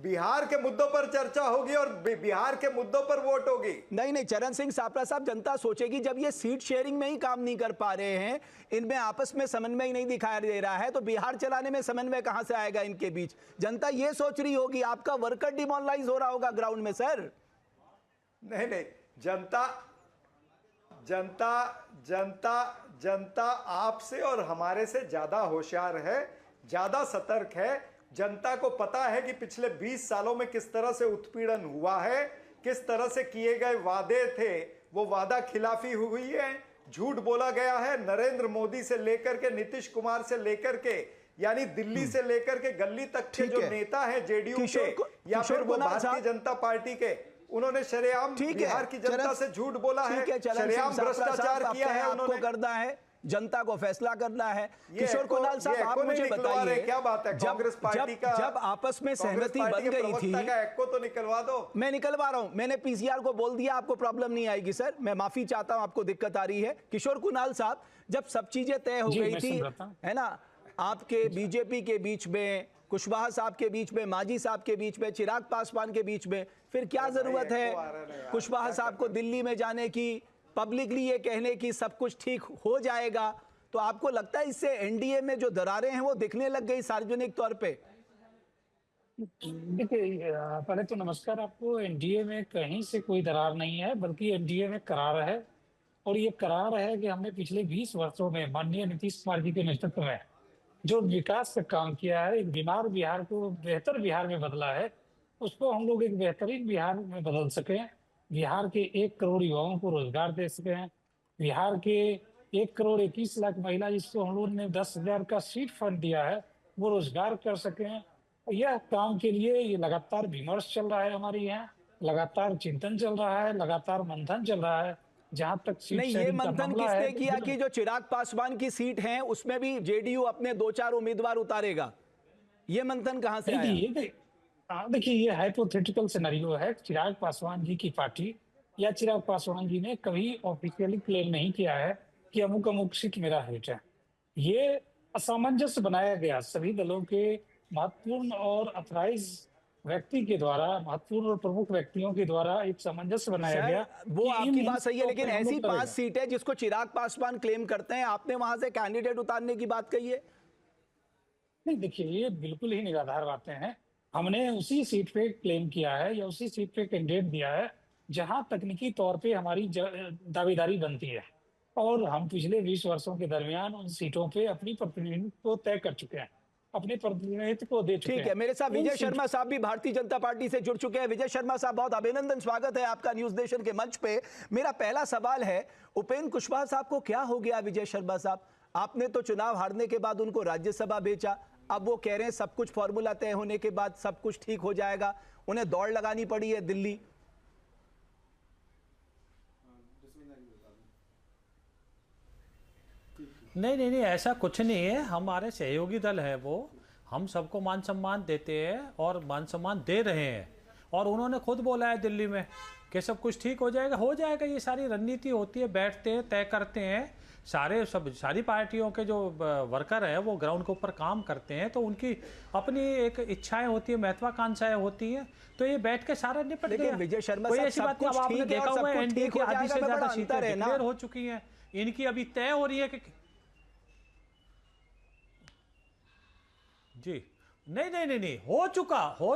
बिहार के मुद्दों पर चर्चा होगी और बिहार के मुद्दों पर वोट होगी। नहीं, चरण सिंह सापरा साहब, जनता सोचेगी जब ये सीट शेयरिंग में ही काम नहीं कर पा रहे हैं, इनमें आपस में समन्वय नहीं दिखाई दे रहा है, तो बिहार चलाने में समन्वय कहां से आएगा इनके बीच? जनता ये सोच रही होगी, आपका वर्कर डिमोरलाइज हो रहा होगा ग्राउंड में सर। नहीं, जनता आपसे और हमारे से ज्यादा होशियार है, ज्यादा सतर्क है। जनता को पता है कि पिछले 20 सालों में किस तरह से उत्पीड़न हुआ है, किस तरह से किए गए वादे थे वो वादा खिलाफी हुई है, झूठ बोला गया है। नरेंद्र मोदी से लेकर के नीतीश कुमार से लेकर के, यानी दिल्ली से लेकर के गली तक के जो नेता है जेडीयू के या फिर वो भारतीय जनता पार्टी के, उन्होंने शरेआम बिहार की जनता से झूठ बोला है, शरेआम भ्रष्टाचार किया है। उन्होंने करना है, जनता को फैसला करना है। किशोर कुणाल साहब, आप मुझे बताइए, क्या बात है, कांग्रेस पार्टी का जब आपस में सहमति बन गई थी, एक्को तो निकलवा दो। मैं निकलवा रहा हूं, मैंने पीसीआर को बोल दिया, आपको प्रॉब्लम नहीं आएगी सर, मैं माफी चाहता हूं, आपको दिक्कत आ रही है। किशोर कुणाल साहब, जब सब चीजें तय हो गई थी, है ना, आपके बीजेपी के बीच में, कुशवाहा साहब के बीच में, मांझी साहब के बीच में, चिराग पासवान के बीच में, फिर क्या जरूरत है कुशवाहा साहब को दिल्ली में जाने की, पब्लिकली ये कहने की सब कुछ ठीक हो जाएगा? तो आपको लगता है इससे एनडीए में जो दरारें हैं वो दिखने लग गई सार्वजनिक तौर पे? देखिए, पहले तो नमस्कार आपको। एनडीए में कहीं से कोई दरार नहीं है, बल्कि एनडीए में करार है। और ये करार है कि हमने पिछले 20 वर्षों में माननीय नीतीश कुमार जी के नेतृत्व में जो विकास का काम किया है, एक बीमार बिहार को बेहतर बिहार में बदला है, उसको हम लोग एक बेहतरीन बिहार में बदल सके। बिहार के 1 करोड़ युवाओं को रोजगार दे सके, बिहार के 1 करोड़ 21 लाख महिला जिसको हम लोगों ने 10,000 का सीट फंड दिया है, वो रोजगार कर सके। यह काम के लिए ये लगातार विमर्श चल रहा है, हमारे यहाँ लगातार चिंतन चल रहा है, लगातार मंथन चल रहा है। जहां तक सीट नहीं, ये मंथन किसने किया कि जो चिराग पासवान की सीट है उसमें भी जेडीयू अपने 2-4 उम्मीदवार उतारेगा? ये मंथन कहां से आया? देखिए, ये हाइपोथेटिकल सिनेरियो है। चिराग पासवान जी की पार्टी या चिराग पासवान जी ने कभी ऑफिशियली क्लेम नहीं किया है कि अमुक अमुक सीट मेरा हिट है। ये असामंजस्य बनाया गया सभी दलों के महत्वपूर्ण और अथराइज व्यक्ति के द्वारा, महत्वपूर्ण और प्रमुख व्यक्तियों के द्वारा एक सामंजस्य बनाया गया। वो आपकी बात सही है, लेकिन ऐसी 5 सीटें जिसको चिराग पासवान क्लेम करते हैं, आपने वहां से कैंडिडेट उतारने की बात कही है? नहीं, देखिए, ये बिल्कुल ही निराधार बातें हैं। हमने उसी सीट पे क्लेम किया है या उसी सीट पे कैंडिडेट दिया है जहां तकनीकी तौर पे हमारी दावेदारी बनती है, और हम पिछले 20 वर्षों के दरमियान उन सीटों पे अपनी प्रतिनिधित्व को तय कर चुके हैं, अपने प्रतिनिधित्व को दे चुके हैं। ठीक है, मेरे साथ विजय शर्मा साहब भी भारतीय जनता पार्टी से जुड़ चुके हैं। विजय शर्मा साहब, बहुत अभिनंदन, स्वागत है आपका न्यूज नेशन के मंच पे। मेरा पहला सवाल है, उपेंद्र कुशवाहा साहब को क्या हो गया? विजय शर्मा साहब, आपने तो चुनाव हारने के बाद उनको राज्यसभा भेजा, अब वो कह रहे हैं सब कुछ फॉर्मूला तय होने के बाद सब कुछ ठीक हो जाएगा, उन्हें दौड़ लगानी पड़ी है दिल्ली। नहीं, ऐसा कुछ नहीं है। हमारे सहयोगी दल है वो, हम सबको मान सम्मान देते हैं और मान सम्मान दे रहे हैं। और उन्होंने खुद बोला है दिल्ली में कि सब कुछ ठीक हो जाएगा। ये सारी रणनीति होती है, बैठते हैं, तय करते हैं। सारी पार्टियों के जो वर्कर हैं वो ग्राउंड के ऊपर काम करते हैं, तो उनकी अपनी एक इच्छाएं होती है, महत्वाकांक्षाएं होती हैं, तो ये बैठ के सारा निपट गया। विजय शर्मा साहब, ऐसी बात अब आपने देखा हुआ है, एनडीए की आधी से ज्यादा सीटें डिक्लेयर हो चुकी हैं, इनकी अभी तय हो रही है कि जी नहीं, हो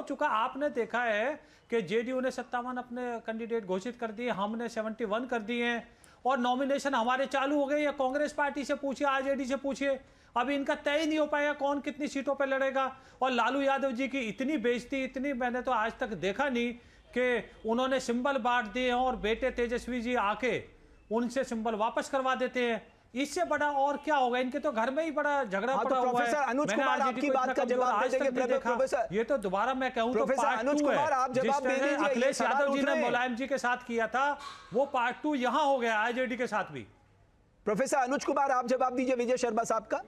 चुका। आपने देखा है कि जेडीयू ने 57 अपने कैंडिडेट घोषित कर दिए, हमने 71 कर दिए हैं, और नॉमिनेशन हमारे चालू हो गए। या कांग्रेस पार्टी से पूछिए, आरजेडी से पूछिए, अभी इनका तय ही नहीं हो पाया कौन कितनी सीटों पे लड़ेगा। और लालू यादव जी की इतनी बेइज्जती, इतनी मैंने तो आज तक देखा नहीं कि उन्होंने सिंबल बांट दिए और बेटे तेजस्वी जी आके उनसे सिंबल वापस करवा देते हैं। इससे बड़ा और क्या होगा? इनके तो घर में ही बड़ा झगड़ा पड़ा हुआ है। प्रोफेसर अनुज कुमार, आपकी बात का जवाब दे देंगे प्रोफेसर। ये तो दोबारा मैं कहूं तो पार्ट 2 है। जिस तरह अखिलेश यादव जी ने मुलायम जी के साथ किया था, वो पार्ट 2 यहां हो गया आरजेडी के साथ भी। प्रोफेसर अनुज कुमार, आप जवाब दीजिए विजय शर्मा साहब का।